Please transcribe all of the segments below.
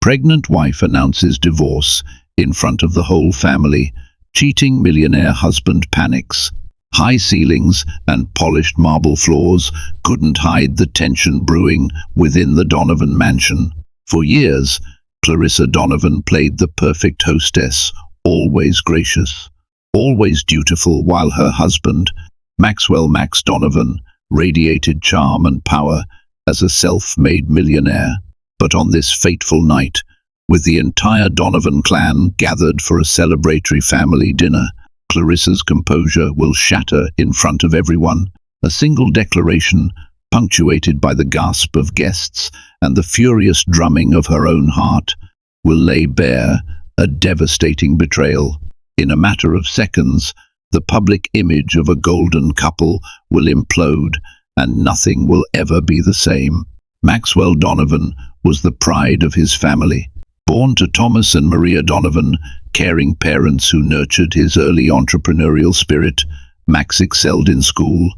Pregnant wife announces divorce in front of the whole family. Cheating millionaire husband panics. High ceilings and polished marble floors couldn't hide the tension brewing within the Donovan mansion. For years, Clarissa Donovan played the perfect hostess, always gracious, always dutiful, while her husband, Maxwell Max Donovan, radiated charm and power as a self-made millionaire. But on this fateful night, with the entire Donovan clan gathered for a celebratory family dinner, Clarissa's composure will shatter in front of everyone. A single declaration, punctuated by the gasp of guests and the furious drumming of her own heart, will lay bare a devastating betrayal. In a matter of seconds, the public image of a golden couple will implode, and nothing will ever be the same. Maxwell Donovan was the pride of his family. Born to Thomas and Maria Donovan, caring parents who nurtured his early entrepreneurial spirit, Max excelled in school,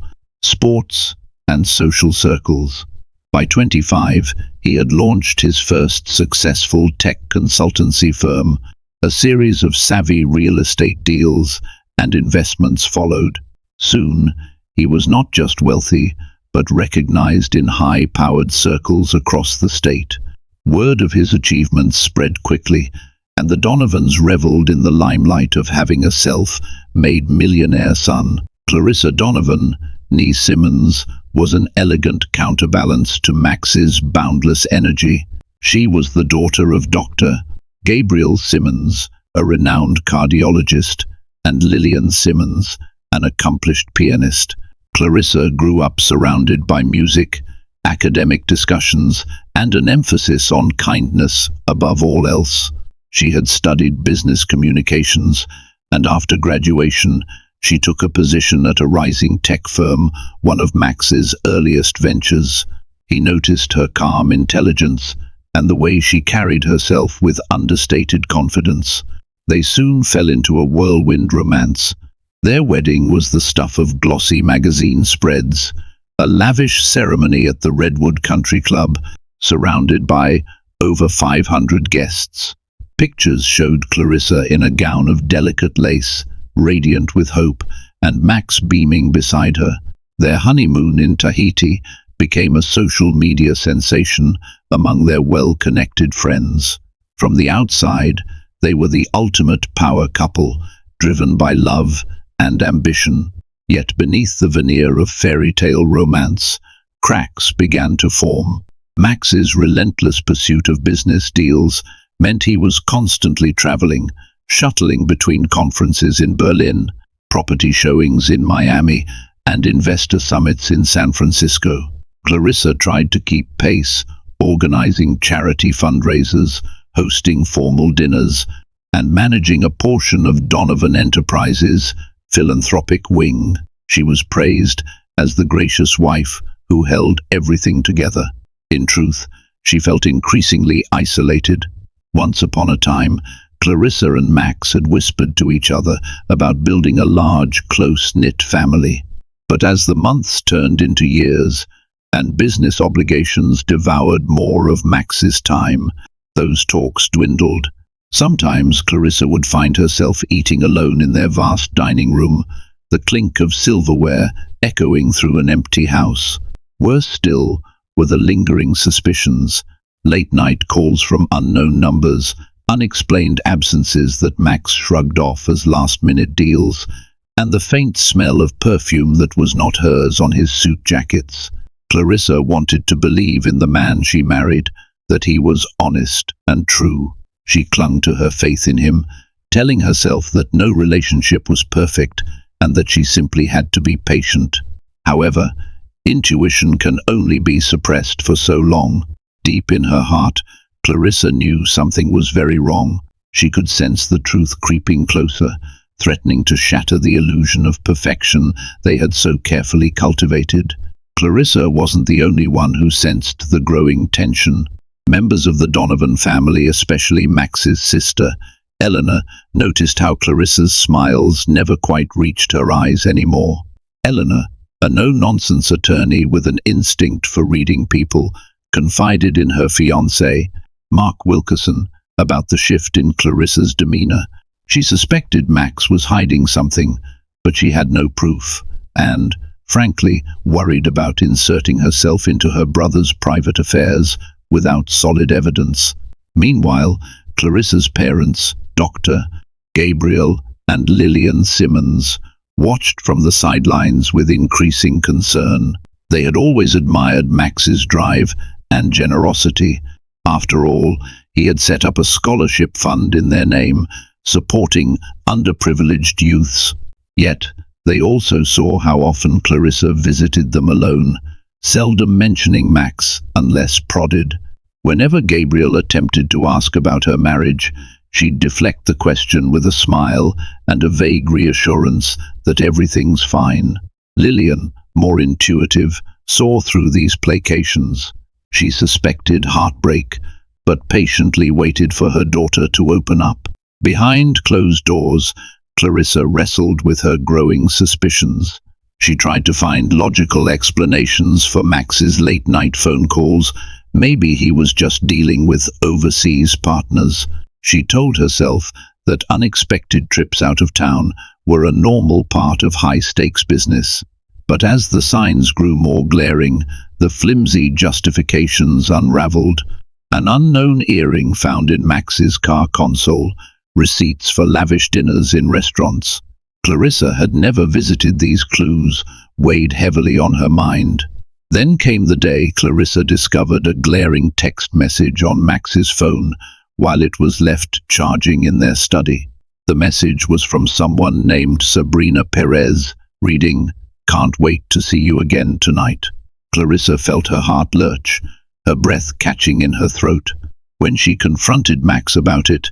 sports, and social circles. By 25, he had launched his first successful tech consultancy firm. A series of savvy real estate deals and investments followed. Soon, he was not just wealthy, but recognized in high-powered circles across the state. Word of his achievements spread quickly, and the Donovans reveled in the limelight of having a self-made millionaire son. Clarissa Donovan, née Simmons, was an elegant counterbalance to Max's boundless energy. She was the daughter of Dr. Gabriel Simmons, a renowned cardiologist, and Lillian Simmons, an accomplished pianist. Clarissa grew up surrounded by music, academic discussions, and an emphasis on kindness above all else. She had studied business communications, and after graduation, she took a position at a rising tech firm, one of Max's earliest ventures. He noticed her calm intelligence and the way she carried herself with understated confidence. They soon fell into a whirlwind romance. Their wedding was the stuff of glossy magazine spreads, a lavish ceremony at the Redwood Country Club, surrounded by over 500 guests. Pictures showed Clarissa in a gown of delicate lace, radiant with hope, and Max beaming beside her. Their honeymoon in Tahiti became a social media sensation among their well-connected friends. From the outside, they were the ultimate power couple, driven by love and ambition. Yet beneath the veneer of fairy tale romance, cracks began to form. Max's relentless pursuit of business deals meant he was constantly traveling, shuttling between conferences in Berlin, property showings in Miami, and investor summits in San Francisco. Clarissa tried to keep pace, organizing charity fundraisers, hosting formal dinners, and managing a portion of Donovan Enterprises' philanthropic wing. She was praised as the gracious wife who held everything together. In truth, she felt increasingly isolated. Once upon a time, Clarissa and Max had whispered to each other about building a large, close-knit family. But as the months turned into years, and business obligations devoured more of Max's time, those talks dwindled. Sometimes Clarissa would find herself eating alone in their vast dining room, the clink of silverware echoing through an empty house. Worse still were the lingering suspicions, late-night calls from unknown numbers, unexplained absences that Max shrugged off as last-minute deals, and the faint smell of perfume that was not hers on his suit jackets. Clarissa wanted to believe in the man she married, that he was honest and true. She clung to her faith in him, telling herself that no relationship was perfect and that she simply had to be patient. However, intuition can only be suppressed for so long. Deep in her heart, Clarissa knew something was very wrong. She could sense the truth creeping closer, threatening to shatter the illusion of perfection they had so carefully cultivated. Clarissa wasn't the only one who sensed the growing tension. Members of the Donovan family, especially Max's sister, Eleanor, noticed how Clarissa's smiles never quite reached her eyes anymore. Eleanor, a no-nonsense attorney with an instinct for reading people, confided in her fiancé, Mark Wilkerson, about the shift in Clarissa's demeanor. She suspected Max was hiding something, but she had no proof, and, frankly, worried about inserting herself into her brother's private affairs without solid evidence. Meanwhile, Clarissa's parents, Dr. Gabriel and Lillian Simmons, watched from the sidelines with increasing concern. They had always admired Max's drive and generosity. After all, he had set up a scholarship fund in their name, supporting underprivileged youths. Yet, they also saw how often Clarissa visited them alone, seldom mentioning Max unless prodded. Whenever Gabriel attempted to ask about her marriage, she'd deflect the question with a smile and a vague reassurance that everything's fine. Lillian, more intuitive, saw through these placations. She suspected heartbreak, but patiently waited for her daughter to open up. Behind closed doors, Clarissa wrestled with her growing suspicions. She tried to find logical explanations for Max's late-night phone calls. Maybe he was just dealing with overseas partners. She told herself that unexpected trips out of town were a normal part of high-stakes business. But as the signs grew more glaring, the flimsy justifications unraveled. An unknown earring found in Max's car console, receipts for lavish dinners in restaurants. Clarissa had never visited these clues, weighed heavily on her mind. Then came the day Clarissa discovered a glaring text message on Max's phone while it was left charging in their study. The message was from someone named Sabrina Perez, reading, "Can't wait to see you again tonight." Clarissa felt her heart lurch, her breath catching in her throat. When she confronted Max about it,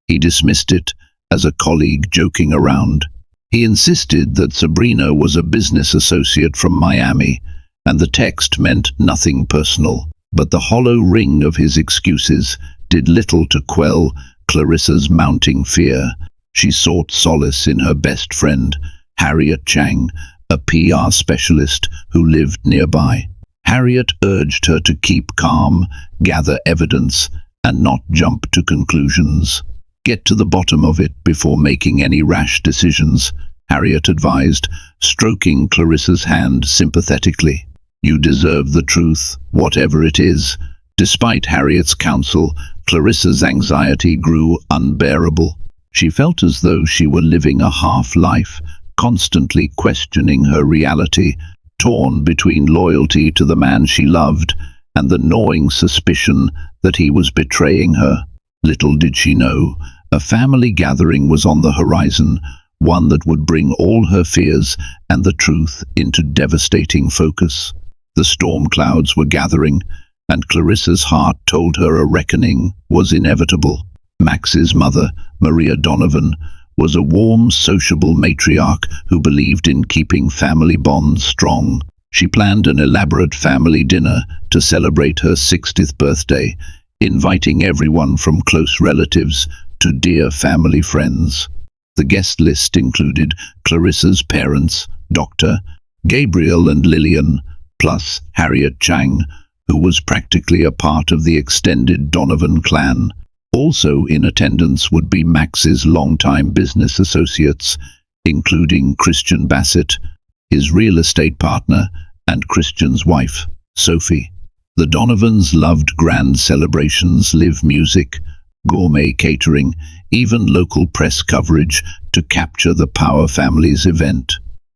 he dismissed it as a colleague joking around. He insisted that Sabrina was a business associate from Miami, and the text meant nothing personal. But the hollow ring of his excuses did little to quell Clarissa's mounting fear. She sought solace in her best friend, Harriet Chang, a PR specialist who lived nearby. Harriet urged her to keep calm, gather evidence, and not jump to conclusions. "Get to the bottom of it before making any rash decisions," Harriet advised, stroking Clarissa's hand sympathetically. "You deserve the truth, whatever it is." Despite Harriet's counsel, Clarissa's anxiety grew unbearable. She felt as though she were living a half-life, constantly questioning her reality, torn between loyalty to the man she loved and the gnawing suspicion that he was betraying her. Little did she know, a family gathering was on the horizon, one that would bring all her fears and the truth into devastating focus. The storm clouds were gathering, and Clarissa's heart told her a reckoning was inevitable. Max's mother, Maria Donovan, was a warm, sociable matriarch who believed in keeping family bonds strong. She planned an elaborate family dinner to celebrate her 60th birthday, inviting everyone from close relatives to dear family friends. The guest list included Clarissa's parents, Dr. Gabriel and Lillian, plus Harriet Chang, who was practically a part of the extended Donovan clan. Also in attendance would be Max's longtime business associates, including Christian Bassett, his real estate partner, and Christian's wife, Sophie. The Donovans loved grand celebrations, live music, gourmet catering, even local press coverage to capture the Power family's event.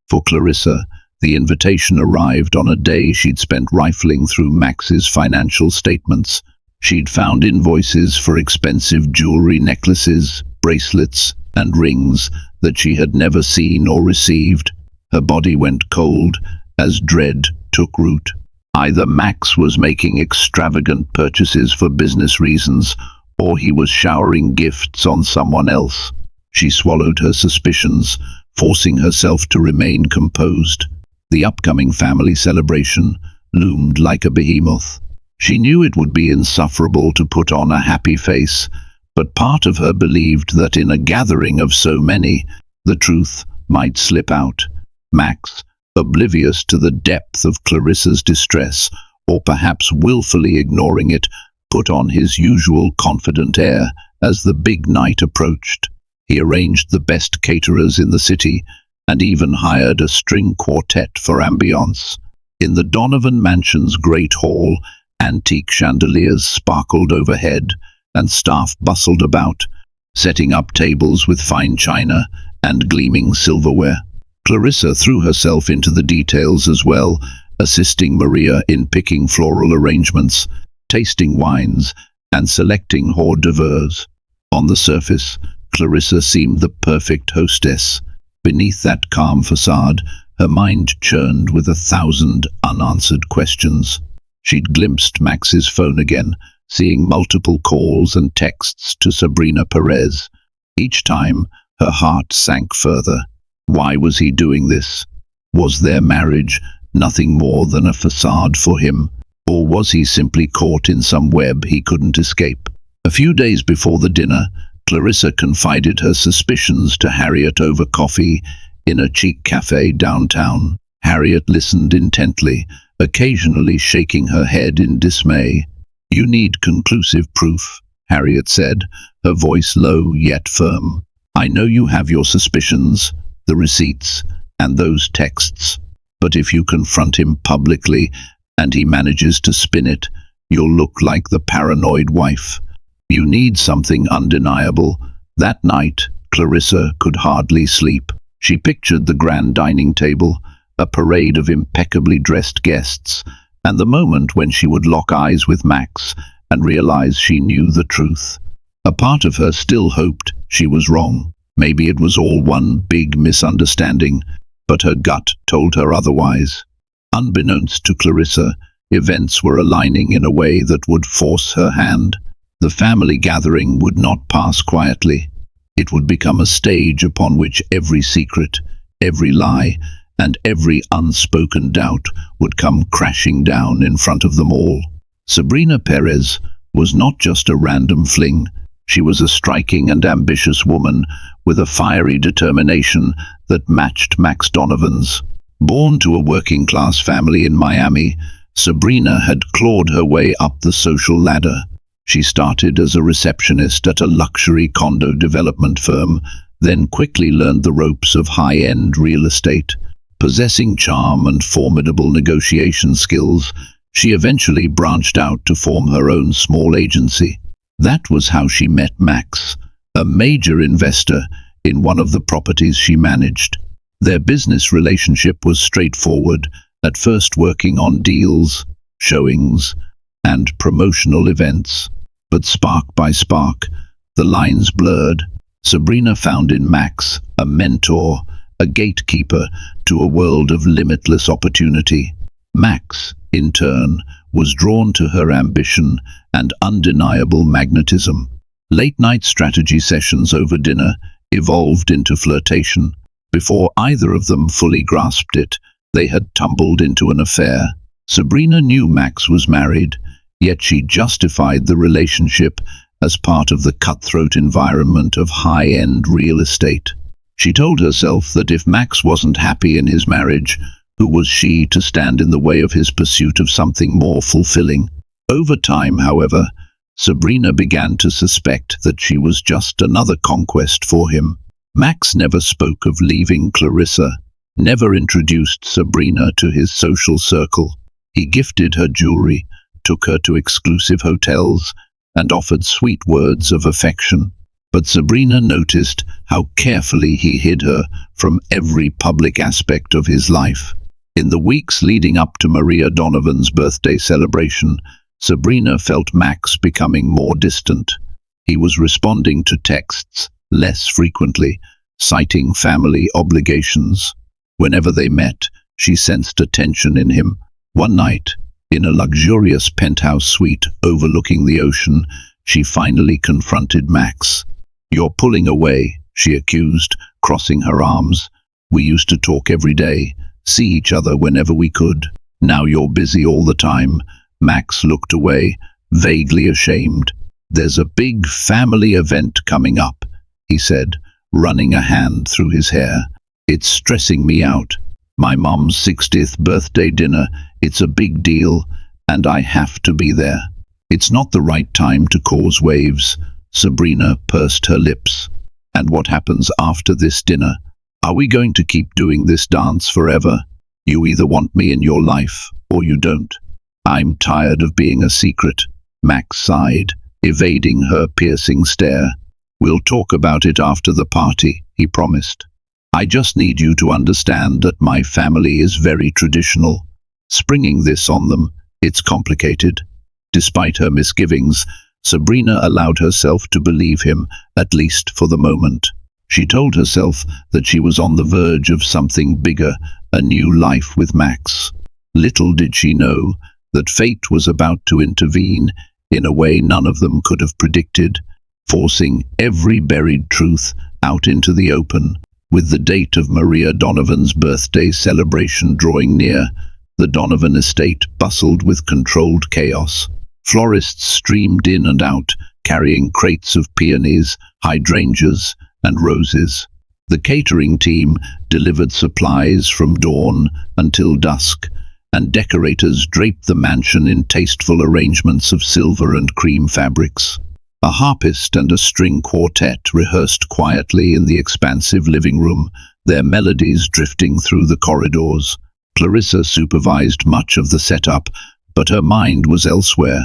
For Clarissa, the invitation arrived on a day she'd spent rifling through Max's financial statements. She'd found invoices for expensive jewelry, necklaces, bracelets, and rings that she had never seen or received. Her body went cold as dread took root. Either Max was making extravagant purchases for business reasons, or he was showering gifts on someone else. She swallowed her suspicions, forcing herself to remain composed. The upcoming family celebration loomed like a behemoth. She knew it would be insufferable to put on a happy face, but part of her believed that in a gathering of so many, the truth might slip out. Max, oblivious to the depth of Clarissa's distress, or perhaps willfully ignoring it, put on his usual confident air as the big night approached. He arranged the best caterers in the city and even hired a string quartet for ambience. In the Donovan mansion's great hall, antique chandeliers sparkled overhead and staff bustled about, setting up tables with fine china and gleaming silverware. Clarissa threw herself into the details as well, assisting Maria in picking floral arrangements, tasting wines, and selecting hors d'oeuvres. On the surface, Clarissa seemed the perfect hostess. Beneath that calm facade, her mind churned with 1,000 unanswered questions. She'd glimpsed Max's phone again, seeing multiple calls and texts to Sabrina Perez. Each time, her heart sank further. Why was he doing this? Was their marriage nothing more than a facade for him? Or was he simply caught in some web he couldn't escape? A few days before the dinner, Clarissa confided her suspicions to Harriet over coffee in a chic cafe downtown. Harriet listened intently, occasionally shaking her head in dismay. "You need conclusive proof," Harriet said, her voice low yet firm. "I know you have your suspicions, the receipts, and those texts. But if you confront him publicly and he manages to spin it, you'll look like the paranoid wife. You need something undeniable." That night, Clarissa could hardly sleep. She pictured the grand dining table, a parade of impeccably dressed guests, and the moment when she would lock eyes with Max and realize she knew the truth. A part of her still hoped she was wrong. Maybe it was all one big misunderstanding, but her gut told her otherwise. Unbeknownst to Clarissa, events were aligning in a way that would force her hand. The family gathering would not pass quietly. It would become a stage upon which every secret, every lie, and every unspoken doubt would come crashing down in front of them all. Sabrina Perez was not just a random fling. She was a striking and ambitious woman with a fiery determination that matched Max Donovan's. Born to a working-class family in Miami, Sabrina had clawed her way up the social ladder. She started as a receptionist at a luxury condo development firm, then quickly learned the ropes of high-end real estate. Possessing charm and formidable negotiation skills, she eventually branched out to form her own small agency. That was how she met Max, a major investor in one of the properties she managed. Their business relationship was straightforward, at first working on deals, showings, and promotional events. But spark by spark, the lines blurred. Sabrina found in Max a mentor, a gatekeeper to a world of limitless opportunity. Max, in turn, was drawn to her ambition and undeniable magnetism. Late-night strategy sessions over dinner evolved into flirtation. Before either of them fully grasped it, they had tumbled into an affair. Sabrina knew Max was married, yet she justified the relationship as part of the cutthroat environment of high-end real estate. She told herself that if Max wasn't happy in his marriage, who was she to stand in the way of his pursuit of something more fulfilling? Over time, however, Sabrina began to suspect that she was just another conquest for him. Max never spoke of leaving Clarissa, never introduced Sabrina to his social circle. He gifted her jewelry, took her to exclusive hotels, and offered sweet words of affection. But Sabrina noticed how carefully he hid her from every public aspect of his life. In the weeks leading up to Maria Donovan's birthday celebration, Sabrina felt Max becoming more distant. He was responding to texts less frequently, citing family obligations. Whenever they met, she sensed a tension in him. One night, in a luxurious penthouse suite overlooking the ocean, she finally confronted Max. "You're pulling away," she accused, crossing her arms. "We used to talk every day, see each other whenever we could. Now you're busy all the time." Max looked away, vaguely ashamed. "There's a big family event coming up," he said, running a hand through his hair. "It's stressing me out. My mom's 60th birthday dinner. It's a big deal, and I have to be there." It's not the right time to cause waves. Sabrina pursed her lips. And what happens after this dinner? Are we going to keep doing this dance forever? You either want me in your life, or you don't. I'm tired of being a secret. Max sighed, evading her piercing stare. We'll talk about it after the party, he promised. I just need you to understand that my family is very traditional. Springing this on them, it's complicated. Despite her misgivings, Sabrina allowed herself to believe him, at least for the moment. She told herself that she was on the verge of something bigger, a new life with Max. Little did she know that fate was about to intervene in a way none of them could have predicted, forcing every buried truth out into the open. With the date of Maria Donovan's birthday celebration drawing near, the Donovan estate bustled with controlled chaos. Florists streamed in and out, carrying crates of peonies, hydrangeas, and roses. The catering team delivered supplies from dawn until dusk, and decorators draped the mansion in tasteful arrangements of silver and cream fabrics. A harpist and a string quartet rehearsed quietly in the expansive living room, their melodies drifting through the corridors. Clarissa supervised much of the setup, but her mind was elsewhere.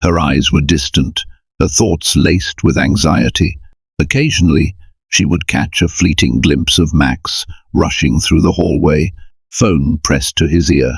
Her eyes were distant, her thoughts laced with anxiety. Occasionally, she would catch a fleeting glimpse of Max rushing through the hallway, phone pressed to his ear.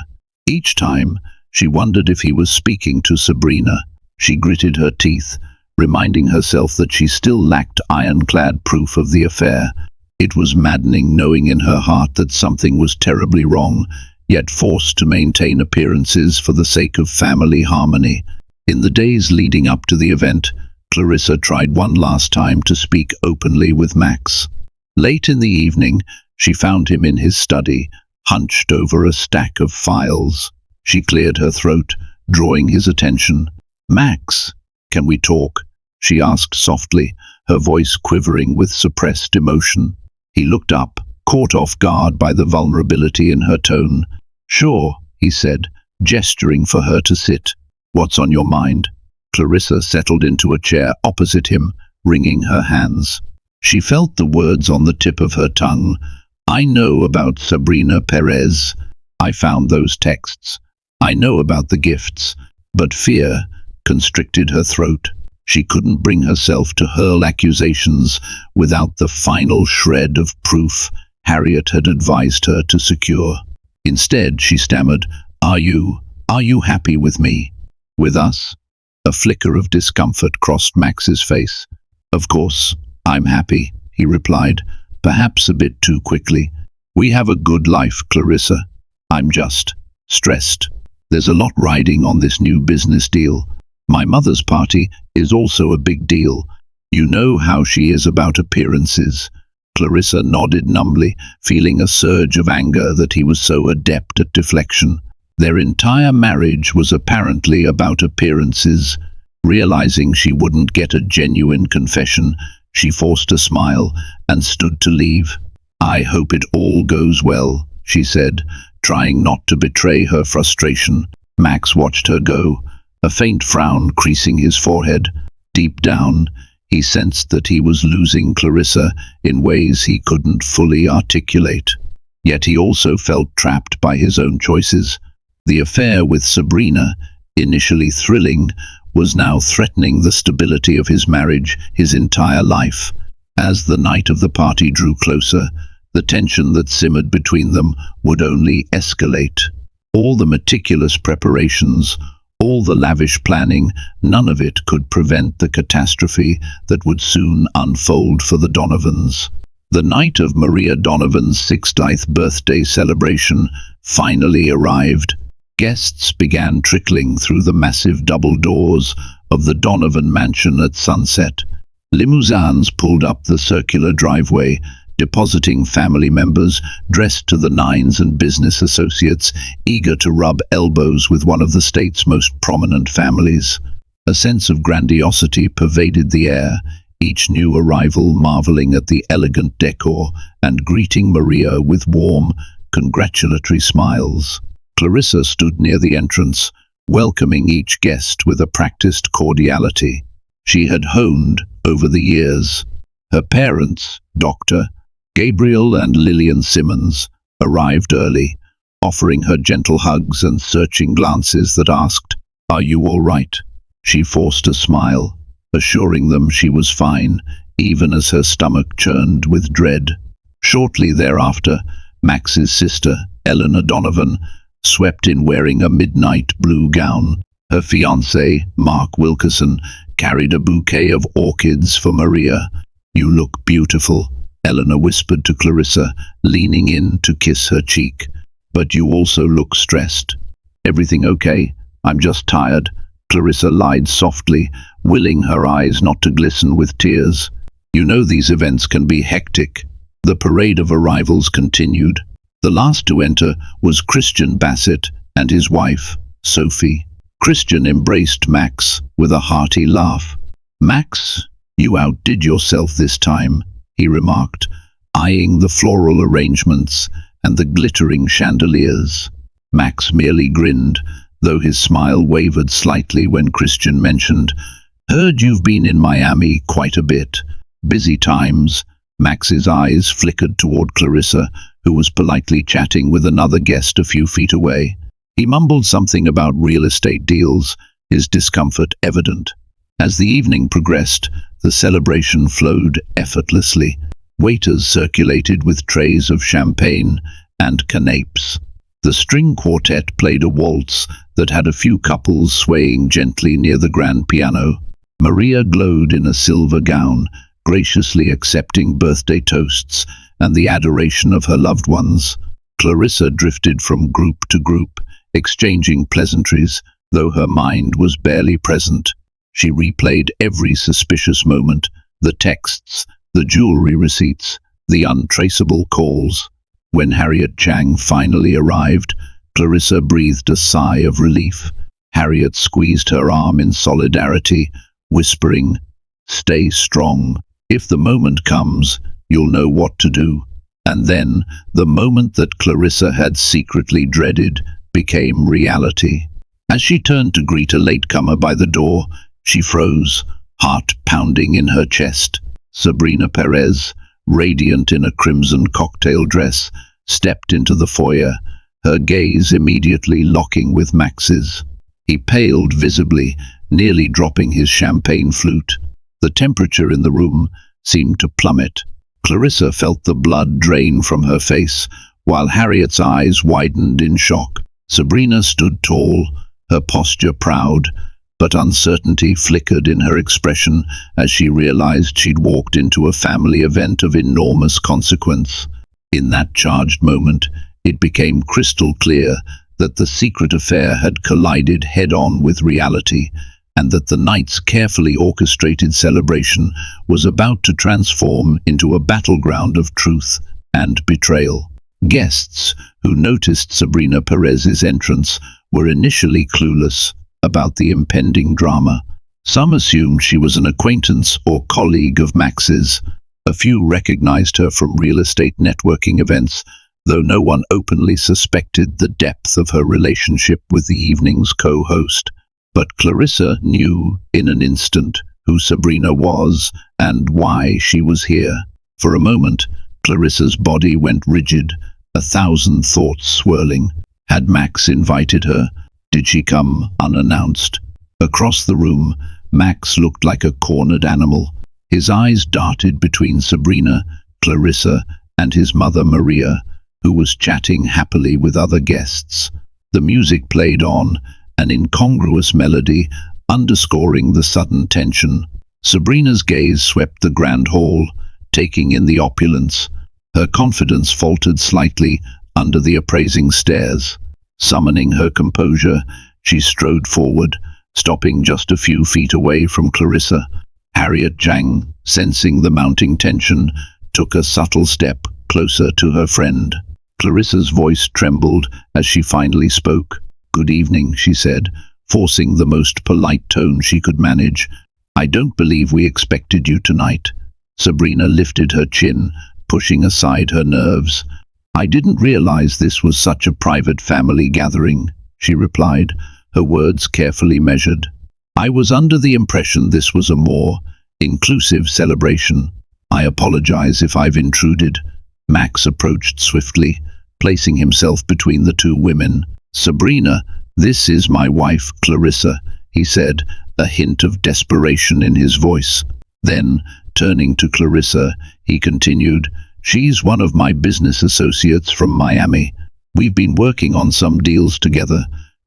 Each time, she wondered if he was speaking to Sabrina. She gritted her teeth, reminding herself that she still lacked ironclad proof of the affair. It was maddening knowing in her heart that something was terribly wrong, yet forced to maintain appearances for the sake of family harmony. In the days leading up to the event, Clarissa tried one last time to speak openly with Max. Late in the evening, she found him in his study, hunched over a stack of files. She cleared her throat, drawing his attention. "Max, can we talk?" she asked softly, her voice quivering with suppressed emotion. He looked up, caught off guard by the vulnerability in her tone. "Sure," he said, gesturing for her to sit. "What's on your mind?" Clarissa settled into a chair opposite him, wringing her hands. She felt the words on the tip of her tongue. "I know about Sabrina Perez. I found those texts. I know about the gifts." But fear constricted her throat. She couldn't bring herself to hurl accusations without the final shred of proof Harriet had advised her to secure. Instead, she stammered, Are you happy with me? With us?" A flicker of discomfort crossed Max's face. "Of course, I'm happy," he replied, perhaps a bit too quickly. "We have a good life, Clarissa. I'm just stressed. There's a lot riding on this new business deal. My mother's party is also a big deal. You know how she is about appearances." Clarissa nodded numbly, feeling a surge of anger that he was so adept at deflection. Their entire marriage was apparently about appearances. Realizing she wouldn't get a genuine confession, she forced a smile and stood to leave. "I hope it all goes well," she said, trying not to betray her frustration. Max watched her go, a faint frown creasing his forehead. Deep down, he sensed that he was losing Clarissa in ways he couldn't fully articulate. Yet he also felt trapped by his own choices. The affair with Sabrina, initially thrilling, was now threatening the stability of his marriage, his entire life. As the night of the party drew closer, the tension that simmered between them would only escalate. All the meticulous preparations, all the lavish planning, none of it could prevent the catastrophe that would soon unfold for the Donovans. The night of Maria Donovan's 60th birthday celebration finally arrived. Guests began trickling through the massive double doors of the Donovan mansion at sunset. Limousines pulled up the circular driveway, depositing family members dressed to the nines and business associates eager to rub elbows with one of the state's most prominent families. A sense of grandiosity pervaded the air, each new arrival marveling at the elegant decor and greeting Maria with warm, congratulatory smiles. Clarissa stood near the entrance, welcoming each guest with a practiced cordiality she had honed over the years. Her parents, Dr. Gabriel and Lillian Simmons, arrived early, offering her gentle hugs and searching glances that asked, "Are you all right?" She forced a smile, assuring them she was fine, even as her stomach churned with dread. Shortly thereafter, Max's sister, Eleanor Donovan, swept in wearing a midnight blue gown. Her fiancé, Mark Wilkerson, carried a bouquet of orchids for Maria. "You look beautiful," Eleanor whispered to Clarissa, leaning in to kiss her cheek. "But you also look stressed." "Everything okay? I'm just tired," Clarissa lied softly, willing her eyes not to glisten with tears. "You know these events can be hectic." The parade of arrivals continued. The last to enter was Christian Bassett and his wife, Sophie. Christian embraced Max with a hearty laugh. "Max, you outdid yourself this time," he remarked, eyeing the floral arrangements and the glittering chandeliers. Max merely grinned, though his smile wavered slightly when Christian mentioned, "Heard you've been in Miami quite a bit." "Busy times." Max's eyes flickered toward Clarissa, who was politely chatting with another guest a few feet away. He mumbled something about real estate deals, his discomfort evident. As the evening progressed, the celebration flowed effortlessly. Waiters circulated with trays of champagne and canapes. The string quartet played a waltz that had a few couples swaying gently near the grand piano. Maria glowed in a silver gown, graciously accepting birthday toasts and the adoration of her loved ones. Clarissa drifted from group to group, exchanging pleasantries, though her mind was barely present. She replayed every suspicious moment, the texts, the jewelry receipts, the untraceable calls. When Harriet Chang finally arrived, Clarissa breathed a sigh of relief. Harriet squeezed her arm in solidarity, whispering, "Stay strong. If the moment comes, you'll know what to do." And then, the moment that Clarissa had secretly dreaded became reality. As she turned to greet a latecomer by the door, she froze, heart pounding in her chest. Sabrina Perez, radiant in a crimson cocktail dress, stepped into the foyer, her gaze immediately locking with Max's. He paled visibly, nearly dropping his champagne flute. The temperature in the room seemed to plummet. Clarissa felt the blood drain from her face, while Harriet's eyes widened in shock. Sabrina stood tall, her posture proud, but uncertainty flickered in her expression as she realized she'd walked into a family event of enormous consequence. In that charged moment, it became crystal clear that the secret affair had collided head-on with reality, and that the night's carefully orchestrated celebration was about to transform into a battleground of truth and betrayal. Guests who noticed Sabrina Perez's entrance were initially clueless about the impending drama. Some assumed she was an acquaintance or colleague of Max's. A few recognized her from real estate networking events, though no one openly suspected the depth of her relationship with the evening's co-host. But Clarissa knew in an instant who Sabrina was and why she was here. For a moment, Clarissa's body went rigid, 1,000 thoughts swirling. Had Max invited her? Did she come unannounced? Across the room, Max looked like a cornered animal. His eyes darted between Sabrina, Clarissa, and his mother Maria, who was chatting happily with other guests. The music played on, an incongruous melody underscoring the sudden tension. Sabrina's gaze swept the grand hall, taking in the opulence. Her confidence faltered slightly under the appraising stares. Summoning her composure, she strode forward, stopping just a few feet away from Clarissa. Harriet Chang, sensing the mounting tension, took a subtle step closer to her friend. Clarissa's voice trembled as she finally spoke. "Good evening," she said, forcing the most polite tone she could manage. "I don't believe we expected you tonight." Sabrina lifted her chin, pushing aside her nerves. "I didn't realize this was such a private family gathering," she replied, her words carefully measured. "I was under the impression this was a more inclusive celebration. I apologize if I've intruded." Max approached swiftly, placing himself between the two women. "Sabrina, this is my wife, Clarissa," he said, a hint of desperation in his voice. Then, turning to Clarissa, he continued, "She's one of my business associates from Miami. We've been working on some deals together."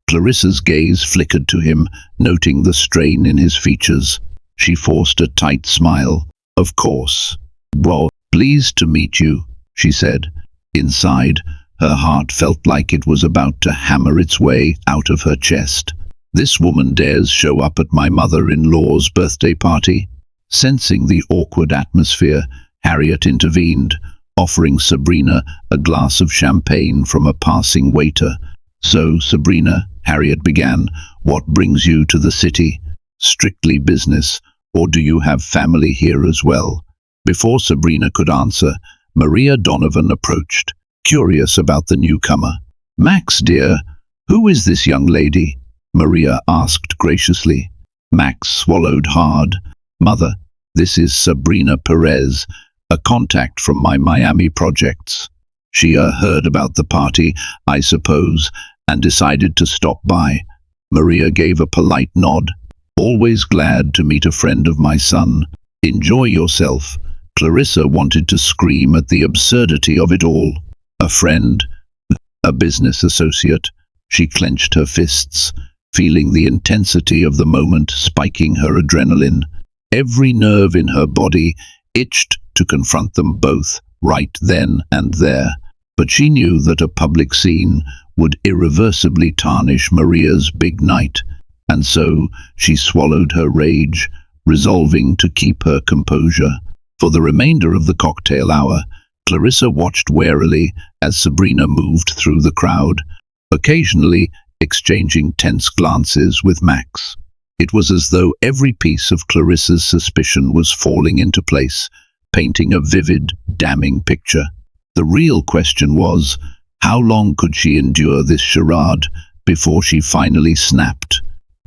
Clarissa's gaze flickered to him, noting the strain in his features. She forced a tight smile. "Of course. Well, pleased to meet you," she said. Inside, her heart felt like it was about to hammer its way out of her chest. "This woman dares show up at my mother-in-law's birthday party?" Sensing the awkward atmosphere, Harriet intervened, offering Sabrina a glass of champagne from a passing waiter. "So, Sabrina," Harriet began, "what brings you to the city? Strictly business, or do you have family here as well?" Before Sabrina could answer, Maria Donovan approached, curious about the newcomer. "Max, dear, who is this young lady?" Maria asked graciously. Max swallowed hard. "Mother, this is Sabrina Perez, a contact from my Miami projects. She heard about the party, I suppose, and decided to stop by." Maria gave a polite nod. "Always glad to meet a friend of my son. Enjoy yourself." Clarissa wanted to scream at the absurdity of it all. A friend? A business associate? She clenched her fists, feeling the intensity of the moment spiking her adrenaline. Every nerve in her body itched to confront them both, right then and there. But she knew that a public scene would irreversibly tarnish Maria's big night, and so she swallowed her rage, resolving to keep her composure. For the remainder of the cocktail hour, Clarissa watched warily as Sabrina moved through the crowd, occasionally exchanging tense glances with Max. It was as though every piece of Clarissa's suspicion was falling into place, painting a vivid, damning picture. The real question was, how long could she endure this charade before she finally snapped?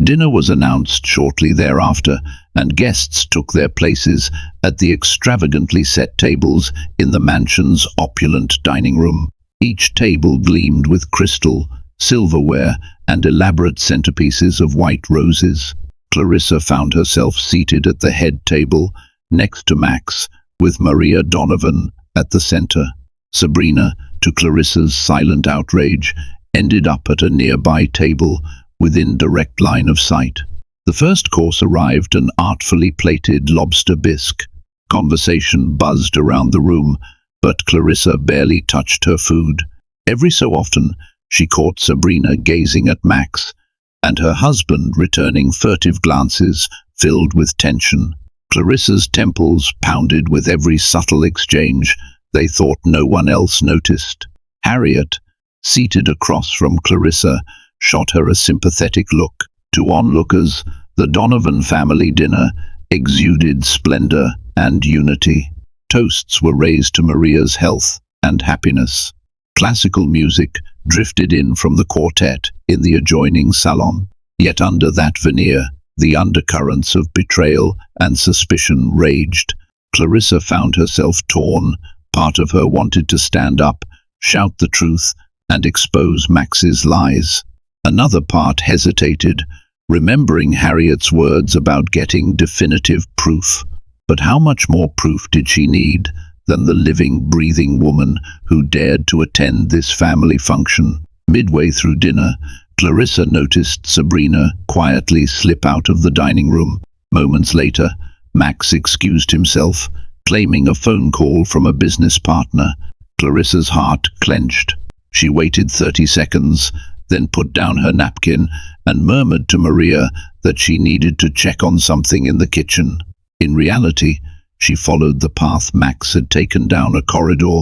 Dinner was announced shortly thereafter, and guests took their places at the extravagantly set tables in the mansion's opulent dining room. Each table gleamed with crystal, silverware, and elaborate centerpieces of white roses. Clarissa found herself seated at the head table, next to Max, with Maria Donovan at the center. Sabrina, to Clarissa's silent outrage, ended up at a nearby table within direct line of sight. The first course arrived, an artfully plated lobster bisque. Conversation buzzed around the room, but Clarissa barely touched her food. Every so often, she caught Sabrina gazing at Max, and her husband returning furtive glances filled with tension. Clarissa's temples pounded with every subtle exchange they thought no one else noticed. Harriet, seated across from Clarissa, shot her a sympathetic look. To onlookers, the Donovan family dinner exuded splendor and unity. Toasts were raised to Maria's health and happiness. Classical music drifted in from the quartet in the adjoining salon. Yet under that veneer, the undercurrents of betrayal and suspicion raged. Clarissa found herself torn. Part of her wanted to stand up, shout the truth, and expose Max's lies. Another part hesitated, remembering Harriet's words about getting definitive proof. But how much more proof did she need than the living, breathing woman who dared to attend this family function? Midway through dinner, Clarissa noticed Sabrina quietly slip out of the dining room. Moments later, Max excused himself, claiming a phone call from a business partner. Clarissa's heart clenched. She waited 30 seconds, then put down her napkin and murmured to Maria that she needed to check on something in the kitchen. In reality, she followed the path Max had taken down a corridor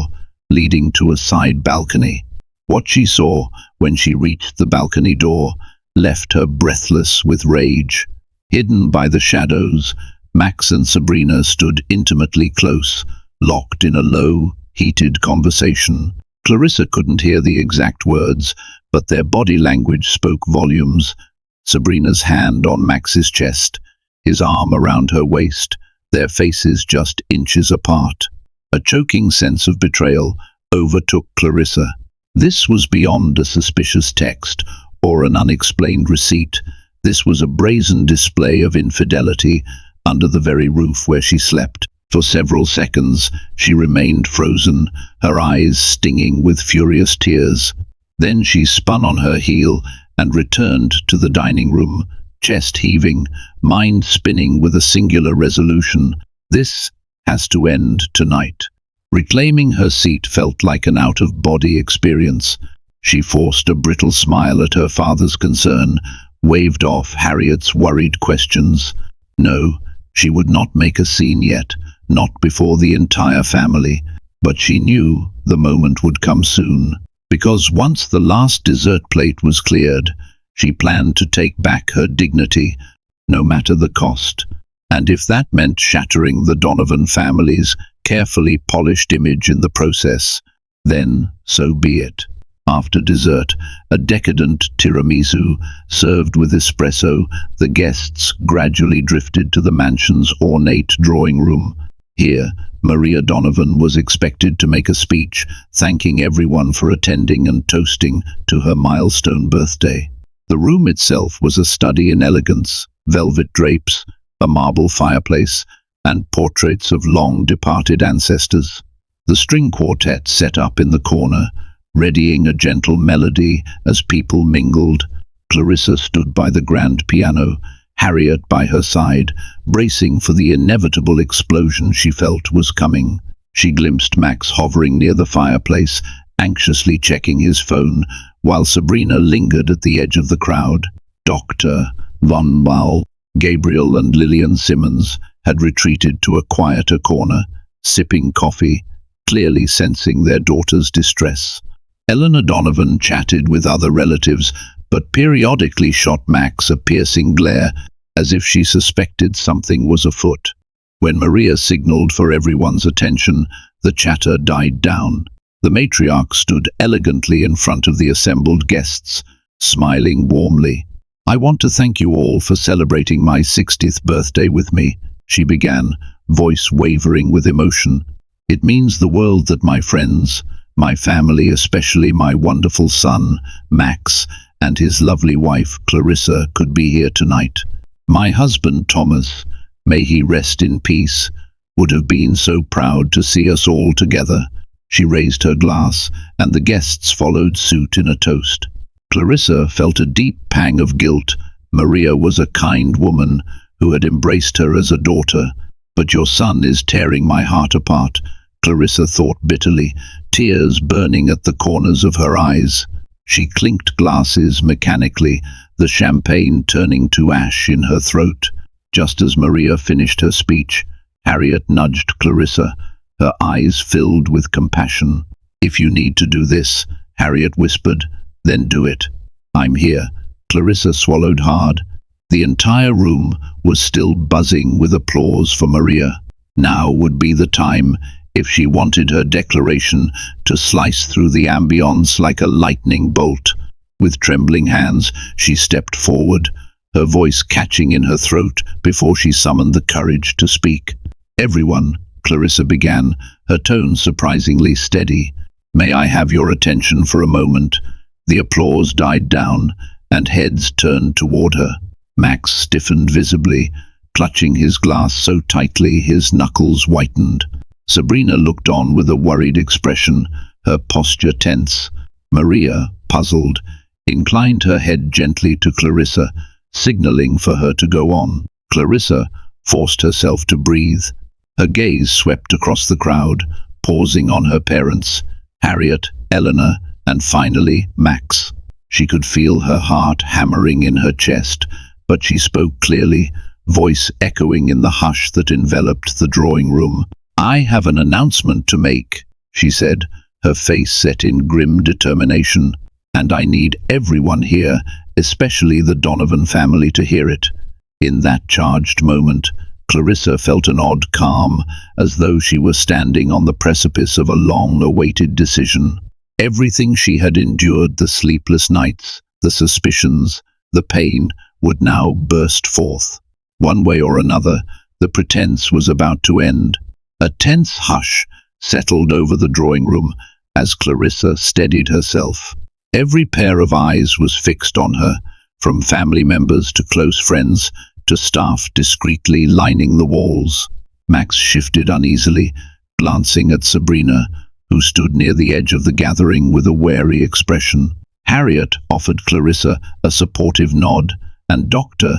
leading to a side balcony. What she saw when she reached the balcony door left her breathless with rage. Hidden by the shadows, Max and Sabrina stood intimately close, locked in a low, heated conversation. Clarissa couldn't hear the exact words, but their body language spoke volumes. Sabrina's hand on Max's chest, his arm around her waist, their faces just inches apart. A choking sense of betrayal overtook Clarissa. This was beyond a suspicious text or an unexplained receipt. This was a brazen display of infidelity under the very roof where she slept. For several seconds she remained frozen, her eyes stinging with furious tears. Then she spun on her heel and returned to the dining room, chest heaving, mind spinning with a singular resolution. This has to end tonight. Reclaiming her seat felt like an out-of-body experience. She forced a brittle smile at her father's concern, waved off Harriet's worried questions. No, she would not make a scene yet, not before the entire family. But she knew the moment would come soon, because once the last dessert plate was cleared, she planned to take back her dignity, no matter the cost. And if that meant shattering the Donovan family's carefully polished image in the process, then so be it. After dessert, a decadent tiramisu served with espresso, the guests gradually drifted to the mansion's ornate drawing room. Here, Maria Donovan was expected to make a speech, thanking everyone for attending and toasting to her milestone birthday. The room itself was a study in elegance, velvet drapes, a marble fireplace, and portraits of long-departed ancestors. The string quartet set up in the corner, readying a gentle melody as people mingled. Clarissa stood by the grand piano, Harriet by her side, bracing for the inevitable explosion she felt was coming. She glimpsed Max hovering near the fireplace, anxiously checking his phone, while Sabrina lingered at the edge of the crowd. Dr. Von Maul, Gabriel and Lillian Simmons had retreated to a quieter corner, sipping coffee, clearly sensing their daughter's distress. Eleanor Donovan chatted with other relatives, but periodically shot Max a piercing glare, as if she suspected something was afoot. When Maria signaled for everyone's attention, the chatter died down. The matriarch stood elegantly in front of the assembled guests, smiling warmly. "I want to thank you all for celebrating my 60th birthday with me," she began, voice wavering with emotion. "It means the world that my friends, my family, especially my wonderful son, Max, and his lovely wife, Clarissa, could be here tonight. My husband, Thomas, may he rest in peace, would have been so proud to see us all together." She raised her glass, and the guests followed suit in a toast. Clarissa felt a deep pang of guilt. Maria was a kind woman who had embraced her as a daughter. "But your son is tearing my heart apart," Clarissa thought bitterly, tears burning at the corners of her eyes. She clinked glasses mechanically, the champagne turning to ash in her throat. Just as Maria finished her speech, Harriet nudged Clarissa, her eyes filled with compassion. "If you need to do this," Harriet whispered, "then do it. I'm here." Clarissa swallowed hard. The entire room was still buzzing with applause for Maria. Now would be the time, if she wanted her declaration to slice through the ambience like a lightning bolt. With trembling hands, she stepped forward, her voice catching in her throat before she summoned the courage to speak. "Everyone," Clarissa began, her tone surprisingly steady. "May I have your attention for a moment?" The applause died down, and heads turned toward her. Max stiffened visibly, clutching his glass so tightly his knuckles whitened. Sabrina looked on with a worried expression, her posture tense. Maria, puzzled, inclined her head gently to Clarissa, signaling for her to go on. Clarissa forced herself to breathe. Her gaze swept across the crowd, pausing on her parents, Harriet, Eleanor, and finally Max. She could feel her heart hammering in her chest, but she spoke clearly, voice echoing in the hush that enveloped the drawing room. "I have an announcement to make," she said, her face set in grim determination, "and I need everyone here, especially the Donovan family, to hear it." In that charged moment, Clarissa felt an odd calm, as though she were standing on the precipice of a long-awaited decision. Everything she had endured, the sleepless nights, the suspicions, the pain, would now burst forth. One way or another, the pretense was about to end. A tense hush settled over the drawing room as Clarissa steadied herself. Every pair of eyes was fixed on her, from family members to close friends to staff discreetly lining the walls. Max shifted uneasily, glancing at Sabrina, who stood near the edge of the gathering with a wary expression. Harriet offered Clarissa a supportive nod, and Dr.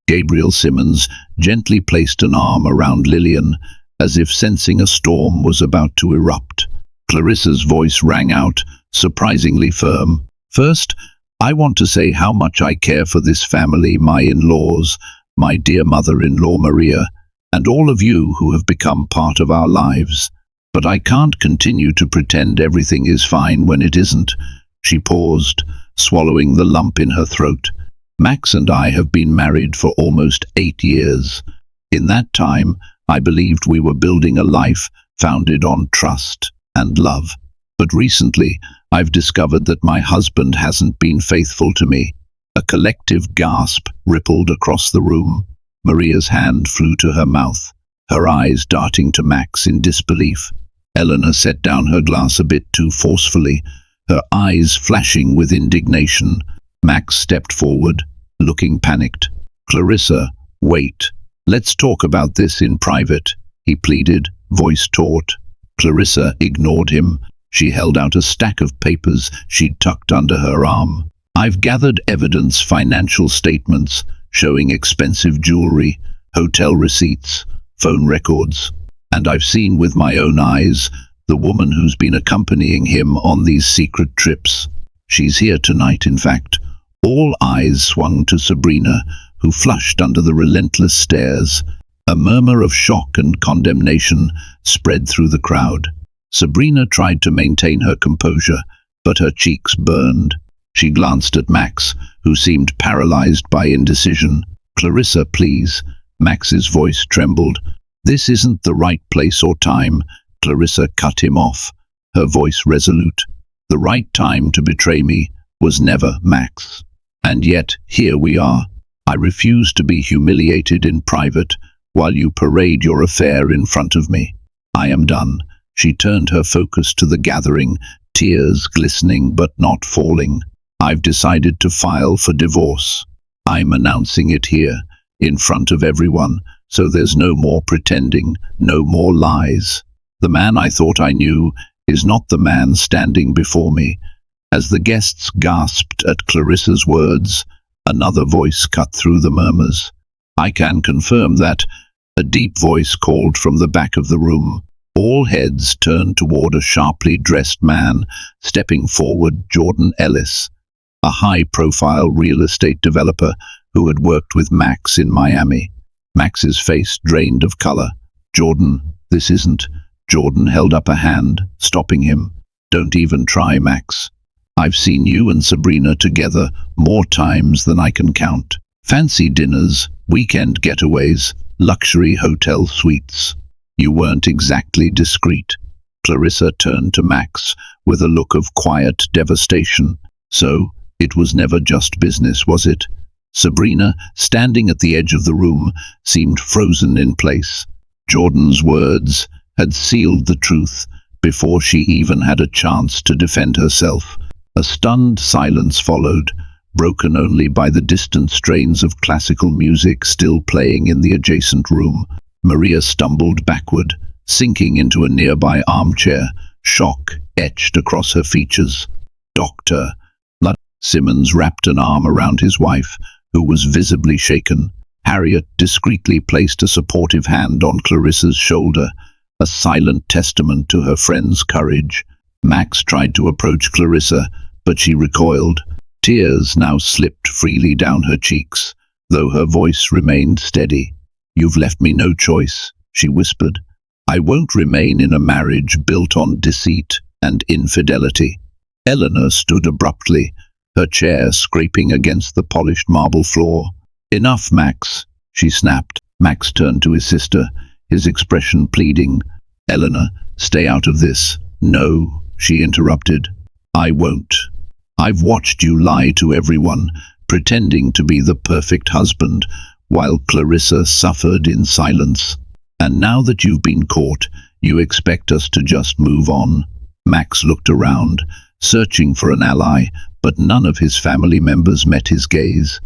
Gabriel Simmons gently placed an arm around Lillian, as if sensing a storm was about to erupt. Clarissa's voice rang out, surprisingly firm. "First, I want to say how much I care for this family, my in-laws, my dear mother-in-law Maria, and all of you who have become part of our lives. But I can't continue to pretend everything is fine when it isn't." She paused, swallowing the lump in her throat. "Max and I have been married for almost 8 years. In that time, I believed we were building a life founded on trust and love. But recently, I've discovered that my husband hasn't been faithful to me." A collective gasp rippled across the room. Maria's hand flew to her mouth, her eyes darting to Max in disbelief. Eleanor set down her glass a bit too forcefully, her eyes flashing with indignation. Max stepped forward, looking panicked. "Clarissa, wait. Let's talk about this in private," he pleaded, voice taut. Clarissa ignored him. She held out a stack of papers she'd tucked under her arm. "I've gathered evidence, financial statements showing expensive jewelry, hotel receipts, phone records, and I've seen with my own eyes the woman who's been accompanying him on these secret trips. She's here tonight, in fact." All eyes swung to Sabrina, who flushed under the relentless stares. A murmur of shock and condemnation spread through the crowd. Sabrina tried to maintain her composure, but her cheeks burned. She glanced at Max, who seemed paralyzed by indecision. "Clarissa, please." Max's voice trembled. "This isn't the right place or time." Clarissa cut him off, her voice resolute. "The right time to betray me was never, Max. And yet, here we are. I refuse to be humiliated in private while you parade your affair in front of me. I am done." She turned her focus to the gathering, tears glistening but not falling. "I've decided to file for divorce. I'm announcing it here, in front of everyone, so there's no more pretending, no more lies. The man I thought I knew is not the man standing before me." As the guests gasped at Clarissa's words, another voice cut through the murmurs. "I can confirm that," a deep voice called from the back of the room. All heads turned toward a sharply dressed man, stepping forward, Jordan Ellis, a high-profile real estate developer who had worked with Max in Miami. Max's face drained of color. "Jordan, this isn't..." Jordan held up a hand, stopping him. "Don't even try, Max. I've seen you and Sabrina together more times than I can count. Fancy dinners, weekend getaways, luxury hotel suites. You weren't exactly discreet." Clarissa turned to Max with a look of quiet devastation. "So, it was never just business, was it?" Sabrina, standing at the edge of the room, seemed frozen in place. Jordan's words had sealed the truth before she even had a chance to defend herself. A stunned silence followed, broken only by the distant strains of classical music still playing in the adjacent room. Maria stumbled backward, sinking into a nearby armchair, shock etched across her features. "Doctor..." Simmons wrapped an arm around his wife, who was visibly shaken. Harriet discreetly placed a supportive hand on Clarissa's shoulder, a silent testament to her friend's courage. Max tried to approach Clarissa, but she recoiled. Tears now slipped freely down her cheeks, though her voice remained steady. "You've left me no choice," she whispered. "I won't remain in a marriage built on deceit and infidelity." Eleanor stood abruptly, her chair scraping against the polished marble floor. "Enough, Max," she snapped. Max turned to his sister, his expression pleading. "Eleanor, stay out of this." "No," she interrupted. "I won't. I've watched you lie to everyone, pretending to be the perfect husband, while Clarissa suffered in silence. And now that you've been caught, you expect us to just move on? Max looked around, searching for an ally, but none of his family members met his gaze.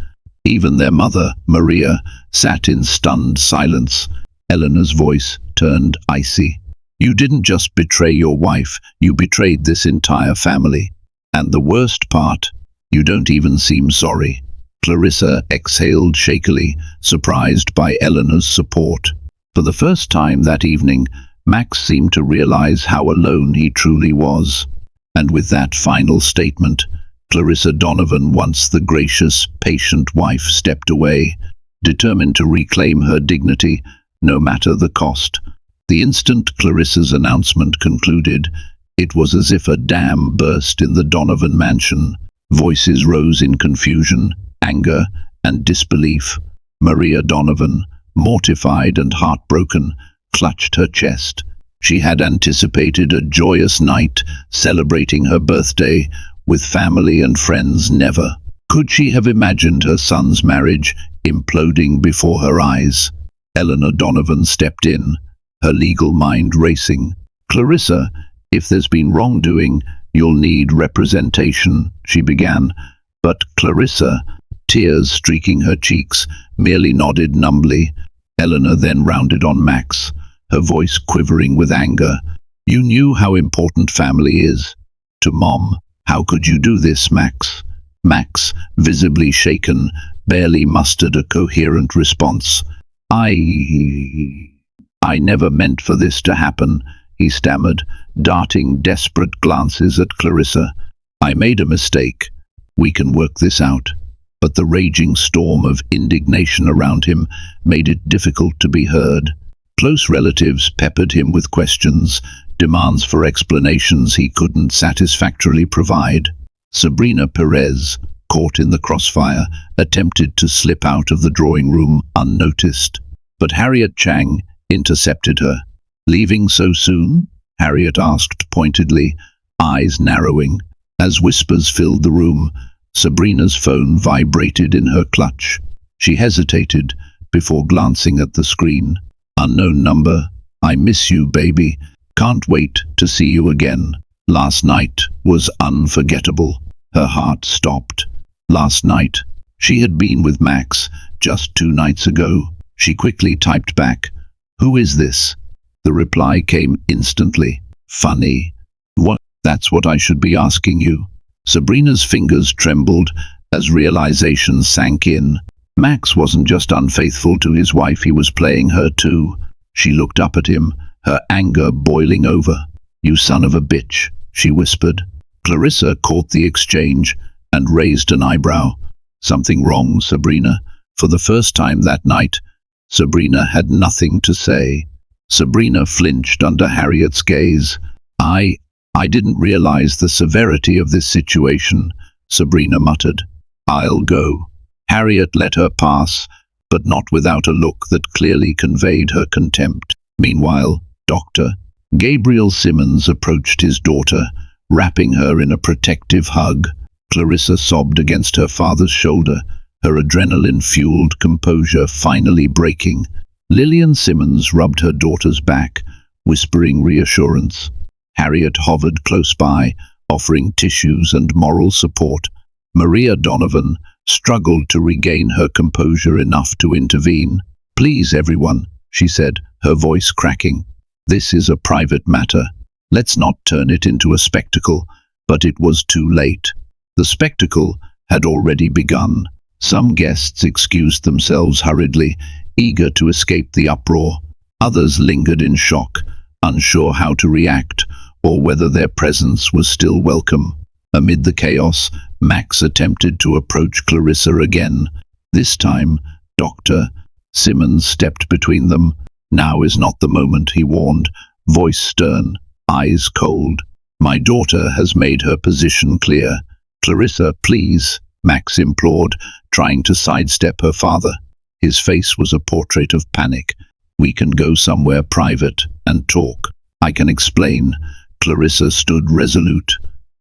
Even their mother, Maria, sat in stunned silence. Eleanor's voice turned icy. You didn't just betray your wife, you betrayed this entire family. And the worst part, you don't even seem sorry. Clarissa exhaled shakily, surprised by Eleanor's support. For the first time that evening, Max seemed to realize how alone he truly was. And with that final statement, Clarissa Donovan, once the gracious, patient wife, stepped away, determined to reclaim her dignity, no matter the cost. The instant Clarissa's announcement concluded, it was as if a dam burst in the Donovan mansion. Voices rose in confusion, anger, and disbelief. Maria Donovan, mortified and heartbroken, clutched her chest. She had anticipated a joyous night, celebrating her birthday, with family and friends. Never could she have imagined her son's marriage imploding before her eyes. Eleanor Donovan stepped in, her legal mind racing. Clarissa, if there's been wrongdoing, you'll need representation, she began. But Clarissa, tears streaking her cheeks, merely nodded numbly. Eleanor then rounded on Max, her voice quivering with anger. You knew how important family is to Mom. How could you do this, Max? Max, visibly shaken, barely mustered a coherent response. I never meant for this to happen, he stammered, darting desperate glances at Clarissa. I made a mistake. We can work this out. But the raging storm of indignation around him made it difficult to be heard. Close relatives peppered him with questions, demands for explanations he couldn't satisfactorily provide. Sabrina Perez, caught in the crossfire, attempted to slip out of the drawing room unnoticed. But Harriet Chang intercepted her. Leaving so soon? Harriet asked pointedly, eyes narrowing. As whispers filled the room, Sabrina's phone vibrated in her clutch. She hesitated before glancing at the screen. Unknown number. I miss you, baby. Can't wait to see you again. Last night was unforgettable. Her heart stopped. Last night. She had been with Max just 2 nights ago. She quickly typed back, "Who is this?" The reply came instantly. Funny. What? That's what I should be asking you. Sabrina's fingers trembled as realization sank in. Max wasn't just unfaithful to his wife, he was playing her too. She looked up at him, her anger boiling over. You son of a bitch, she whispered. Clarissa caught the exchange and raised an eyebrow. Something wrong, Sabrina? For the first time that night, Sabrina had nothing to say. Sabrina flinched under Harriet's gaze. I didn't realize the severity of this situation, Sabrina muttered. I'll go. Harriet let her pass, but not without a look that clearly conveyed her contempt. Meanwhile, Dr. Gabriel Simmons approached his daughter, wrapping her in a protective hug. Clarissa sobbed against her father's shoulder, her adrenaline-fueled composure finally breaking. Lillian Simmons rubbed her daughter's back, whispering reassurance. Harriet hovered close by, offering tissues and moral support. Maria Donovan struggled to regain her composure enough to intervene. Please, everyone, she said, her voice cracking. This is a private matter. Let's not turn it into a spectacle. But it was too late. The spectacle had already begun. Some guests excused themselves hurriedly, eager to escape the uproar. Others lingered in shock, unsure how to react or whether their presence was still welcome. Amid the chaos, Max attempted to approach Clarissa again. This time, Dr. Simmons stepped between them. Now is not the moment, he warned, voice stern, eyes cold. My daughter has made her position clear. Clarissa, please, Max implored, trying to sidestep her father. His face was a portrait of panic. We can go somewhere private and talk. I can explain. Clarissa stood resolute,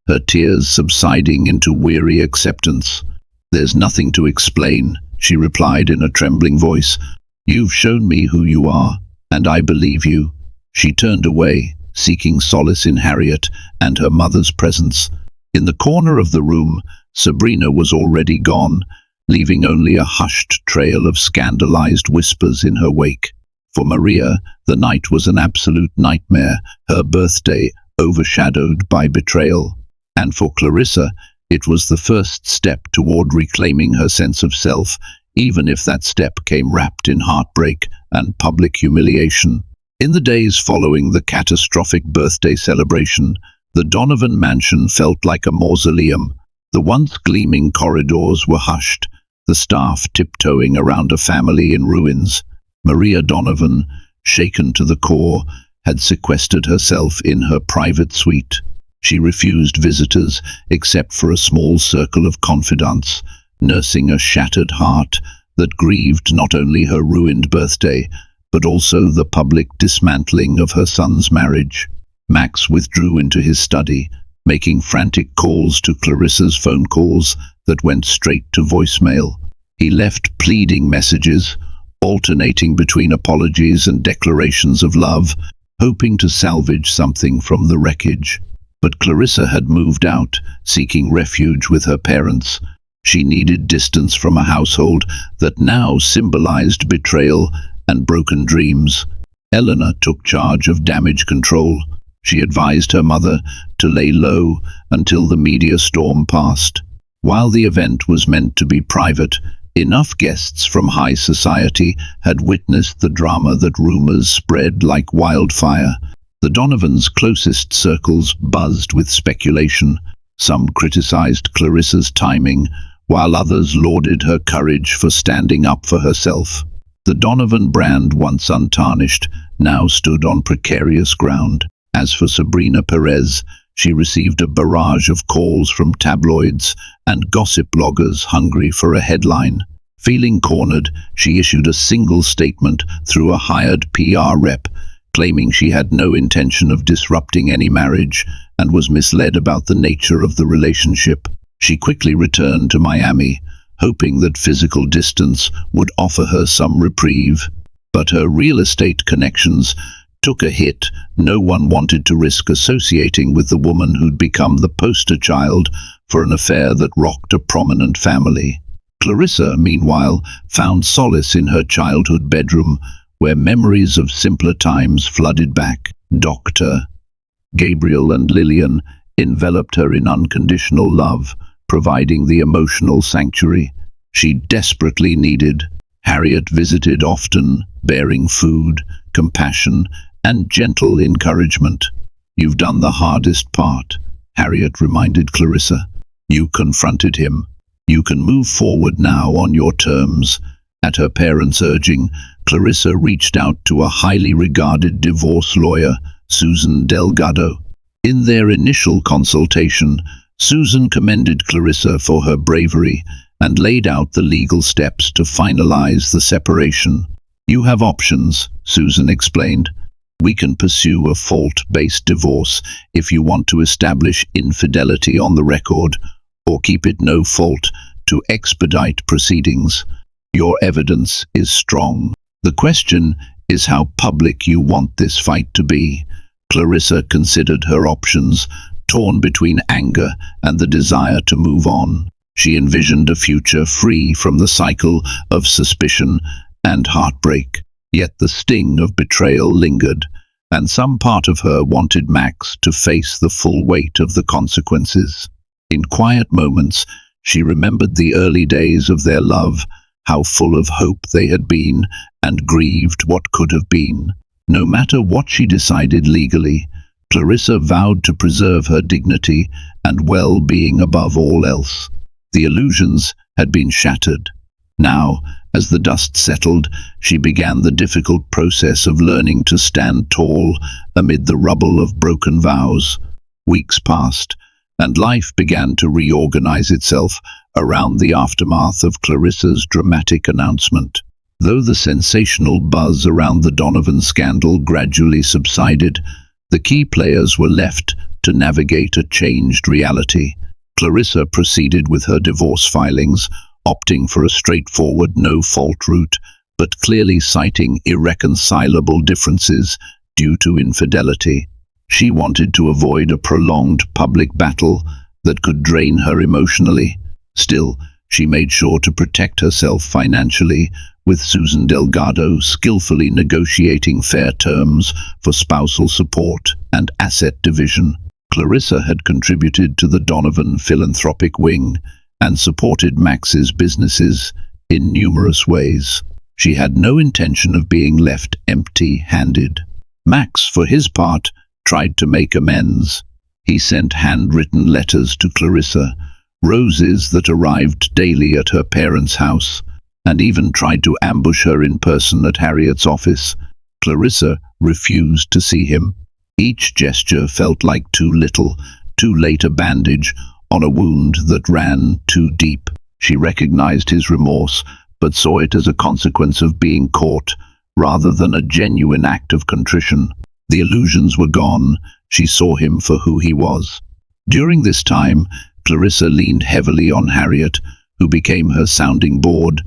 her tears subsiding into weary acceptance. "There's nothing to explain," she replied in a trembling voice. "You've shown me who you are, and I believe you." She turned away, seeking solace in Harriet and her mother's presence. In the corner of the room, Sabrina was already gone, leaving only a hushed trail of scandalized whispers in her wake. For Maria, the night was an absolute nightmare, her birthday overshadowed by betrayal. And for Clarissa, it was the first step toward reclaiming her sense of self, even if that step came wrapped in heartbreak and public humiliation. In the days following the catastrophic birthday celebration, the Donovan mansion felt like a mausoleum. The once gleaming corridors were hushed, the staff tiptoeing around a family in ruins. Maria Donovan, shaken to the core, had sequestered herself in her private suite. She refused visitors except for a small circle of confidants, nursing a shattered heart that grieved not only her ruined birthday, but also the public dismantling of her son's marriage. Max withdrew into his study, making frantic calls to Clarissa's phone calls that went straight to voicemail. He left pleading messages, alternating between apologies and declarations of love, hoping to salvage something from the wreckage. But Clarissa had moved out, seeking refuge with her parents. She needed distance from a household that now symbolized betrayal and broken dreams. Eleanor took charge of damage control. She advised her mother to lay low until the media storm passed. While the event was meant to be private, enough guests from high society had witnessed the drama that rumors spread like wildfire. The Donovans' closest circles buzzed with speculation. Some criticized Clarissa's timing, while others lauded her courage for standing up for herself. The Donovan brand, once untarnished, now stood on precarious ground. As for Sabrina Perez, she received a barrage of calls from tabloids and gossip bloggers hungry for a headline. Feeling cornered, she issued a single statement through a hired PR rep, claiming she had no intention of disrupting any marriage and was misled about the nature of the relationship. She quickly returned to Miami, hoping that physical distance would offer her some reprieve. But her real estate connections took a hit. No one wanted to risk associating with the woman who'd become the poster child for an affair that rocked a prominent family. Clarissa, meanwhile, found solace in her childhood bedroom, where memories of simpler times flooded back. Dr. Gabriel and Lillian enveloped her in unconditional love, providing the emotional sanctuary she desperately needed. Harriet visited often, bearing food, compassion, and gentle encouragement. "You've done the hardest part," Harriet reminded Clarissa. "You confronted him. You can move forward now on your terms." At her parents' urging, Clarissa reached out to a highly regarded divorce lawyer, Susan Delgado. In their initial consultation, Susan commended Clarissa for her bravery and laid out the legal steps to finalize the separation. "You have options," Susan explained. "We can pursue a fault-based divorce if you want to establish infidelity on the record, or keep it no fault to expedite proceedings. Your evidence is strong. The question is how public you want this fight to be." Clarissa considered her options, torn between anger and the desire to move on. She envisioned a future free from the cycle of suspicion and heartbreak. Yet the sting of betrayal lingered, and some part of her wanted Max to face the full weight of the consequences. In quiet moments, she remembered the early days of their love, how full of hope they had been, and grieved what could have been. No matter what she decided legally, Clarissa vowed to preserve her dignity and well-being above all else. The illusions had been shattered. Now, as the dust settled, she began the difficult process of learning to stand tall amid the rubble of broken vows. Weeks passed, and life began to reorganize itself around the aftermath of Clarissa's dramatic announcement. Though the sensational buzz around the Donovan scandal gradually subsided, the key players were left to navigate a changed reality. Clarissa proceeded with her divorce filings, opting for a straightforward no-fault route, but clearly citing irreconcilable differences due to infidelity. She wanted to avoid a prolonged public battle that could drain her emotionally. Still, she made sure to protect herself financially, with Susan Delgado skillfully negotiating fair terms for spousal support and asset division. Clarissa had contributed to the Donovan philanthropic wing and supported Max's businesses in numerous ways. She had no intention of being left empty-handed. Max, for his part, tried to make amends. He sent handwritten letters to Clarissa, roses that arrived daily at her parents' house, and even tried to ambush her in person at Harriet's office. Clarissa refused to see him. Each gesture felt like too little, too late a bandage on a wound that ran too deep. She recognized his remorse, but saw it as a consequence of being caught, rather than a genuine act of contrition. The illusions were gone. She saw him for who he was. During this time, Clarissa leaned heavily on Harriet, who became her sounding board,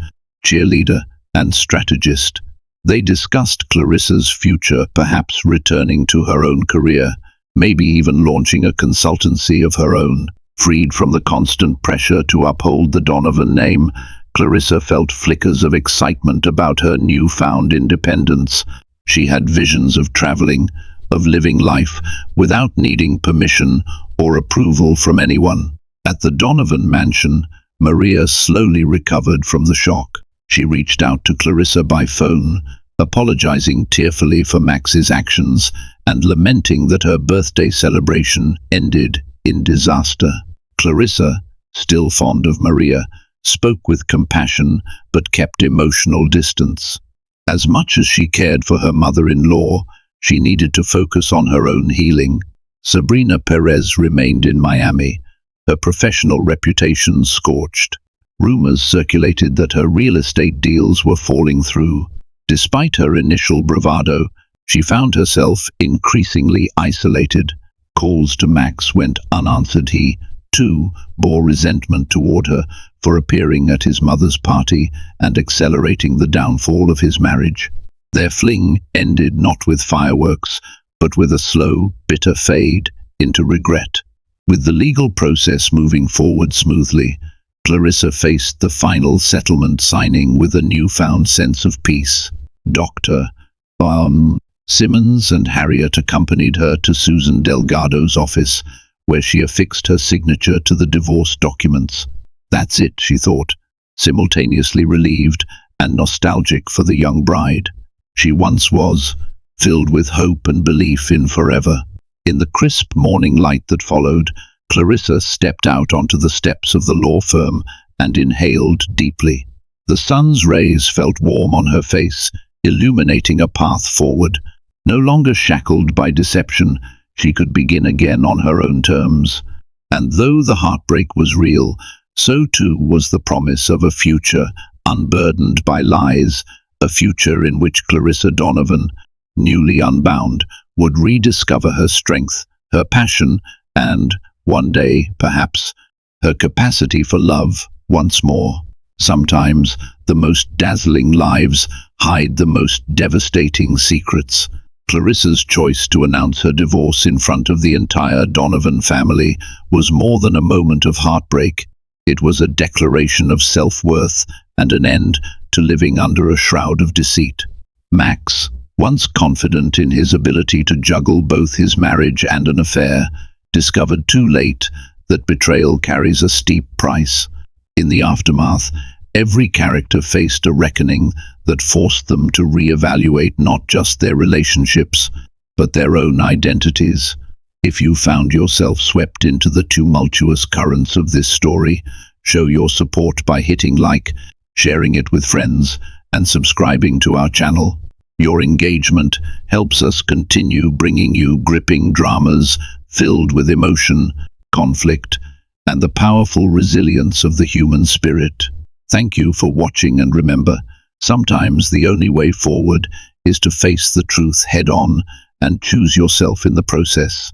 cheerleader, and strategist. They discussed Clarissa's future, perhaps returning to her own career, maybe even launching a consultancy of her own. Freed from the constant pressure to uphold the Donovan name, Clarissa felt flickers of excitement about her newfound independence. She had visions of traveling, of living life without needing permission or approval from anyone. At the Donovan mansion, Maria slowly recovered from the shock. She reached out to Clarissa by phone, apologizing tearfully for Max's actions and lamenting that her birthday celebration ended in disaster. Clarissa, still fond of Maria, spoke with compassion but kept emotional distance. As much as she cared for her mother-in-law, she needed to focus on her own healing. Sabrina Perez remained in Miami, her professional reputation scorched. Rumors circulated that her real estate deals were falling through. Despite her initial bravado, she found herself increasingly isolated. Calls to Max went unanswered. He, too, bore resentment toward her for appearing at his mother's party and accelerating the downfall of his marriage. Their fling ended not with fireworks, but with a slow, bitter fade into regret. With the legal process moving forward smoothly, Clarissa faced the final settlement signing with a newfound sense of peace. Dr. Simmons and Harriet accompanied her to Susan Delgado's office, where she affixed her signature to the divorce documents. That's it, she thought, simultaneously relieved and nostalgic for the young bride she once was, filled with hope and belief in forever. In the crisp morning light that followed, Clarissa stepped out onto the steps of the law firm and inhaled deeply. The sun's rays felt warm on her face, illuminating a path forward. No longer shackled by deception, she could begin again on her own terms. And though the heartbreak was real, so too was the promise of a future unburdened by lies, a future in which Clarissa Donovan, newly unbound, would rediscover her strength, her passion, and, one day, perhaps, her capacity for love once more. Sometimes, the most dazzling lives hide the most devastating secrets. Clarissa's choice to announce her divorce in front of the entire Donovan family was more than a moment of heartbreak. It was a declaration of self-worth and an end to living under a shroud of deceit. Max, once confident in his ability to juggle both his marriage and an affair, discovered too late that betrayal carries a steep price. In the aftermath, every character faced a reckoning that forced them to reevaluate not just their relationships, but their own identities. If you found yourself swept into the tumultuous currents of this story, show your support by hitting like, sharing it with friends, and subscribing to our channel. Your engagement helps us continue bringing you gripping dramas filled with emotion, conflict, and the powerful resilience of the human spirit. Thank you for watching, and remember, sometimes the only way forward is to face the truth head-on and choose yourself in the process.